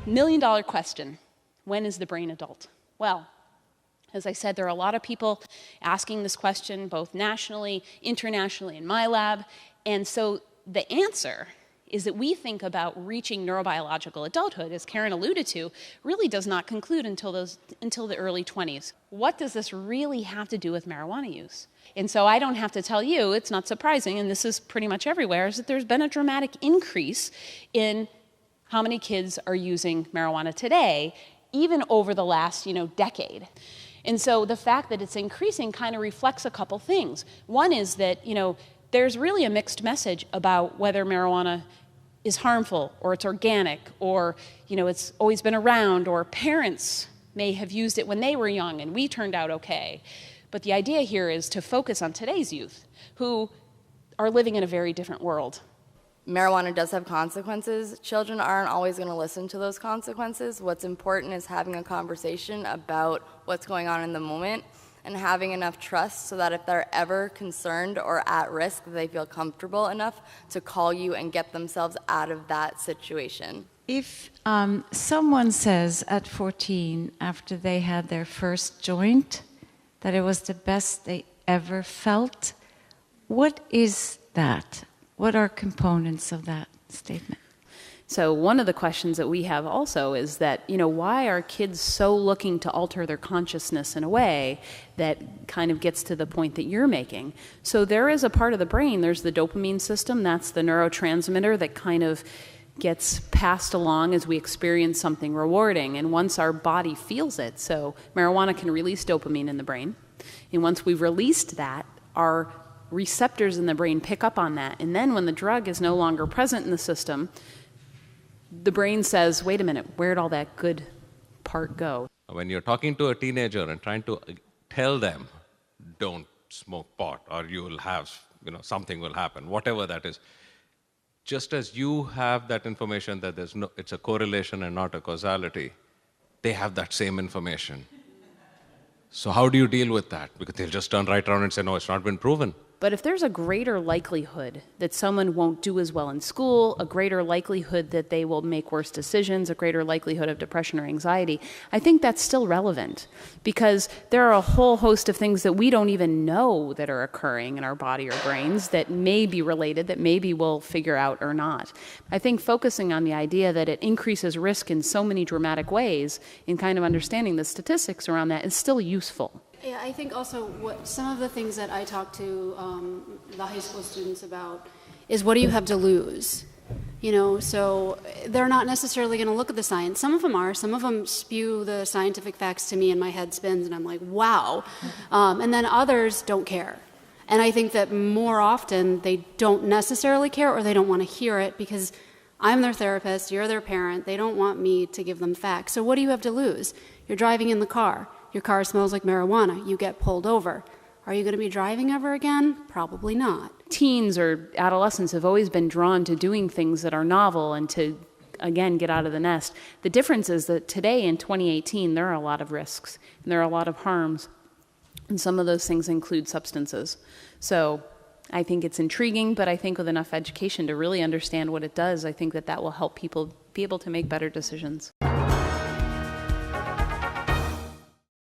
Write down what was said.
million-dollar question, when is the brain adult? Well, as I said, there are a lot of people asking this question, both nationally, internationally, in my lab. And so the answer is that we think about reaching neurobiological adulthood, as Karen alluded to, really does not conclude until the early 20s. What does this really have to do with marijuana use? And so I don't have to tell you, it's not surprising, and this is pretty much everywhere, is that there's been a dramatic increase in how many kids are using marijuana today, even over the last, decade. And so the fact that it's increasing kind of reflects a couple things. One is that, there's really a mixed message about whether marijuana is harmful or it's organic or, it's always been around, or parents may have used it when they were young and we turned out okay. But the idea here is to focus on today's youth who are living in a very different world. Marijuana does have consequences. Children aren't always going to listen to those consequences. What's important is having a conversation about what's going on in the moment and having enough trust so that if they're ever concerned or at risk, they feel comfortable enough to call you and get themselves out of that situation. If someone says at 14, after they had their first joint, that it was the best they ever felt, what is that? What are components of that statement? So one of the questions that we have also is that, why are kids so looking to alter their consciousness in a way that kind of gets to the point that you're making? So there is a part of the brain, there's the dopamine system, that's the neurotransmitter that kind of gets passed along as we experience something rewarding. And once our body feels it, so marijuana can release dopamine in the brain. And once we've released that, our receptors in the brain pick up on that. And then when the drug is no longer present in the system, the brain says, wait a minute, where'd all that good part go? When you're talking to a teenager and trying to tell them, don't smoke pot, or you will have, something will happen, whatever that is, just as you have that information that it's a correlation and not a causality, they have that same information. So how do you deal with that? Because they'll just turn right around and say, no, it's not been proven. But if there's a greater likelihood that someone won't do as well in school, a greater likelihood that they will make worse decisions, a greater likelihood of depression or anxiety, I think that's still relevant, because there are a whole host of things that we don't even know that are occurring in our body or brains that may be related, that maybe we'll figure out or not. I think focusing on the idea that it increases risk in so many dramatic ways and kind of understanding the statistics around that is still useful. Yeah, I think also some of the things that I talk to the high school students about is, what do you have to lose? So they're not necessarily going to look at the science. Some of them are. Some of them spew the scientific facts to me and my head spins and I'm like, wow. And then others don't care. And I think that more often they don't necessarily care, or they don't want to hear it because I'm their therapist, you're their parent. They don't want me to give them facts. So what do you have to lose? You're driving in the car. Your car smells like marijuana. You get pulled over. Are you going to be driving ever again? Probably not. Teens or adolescents have always been drawn to doing things that are novel and to, again, get out of the nest. The difference is that today in 2018, there are a lot of risks and there are a lot of harms. And some of those things include substances. So I think it's intriguing, but I think with enough education to really understand what it does, I think that will help people be able to make better decisions.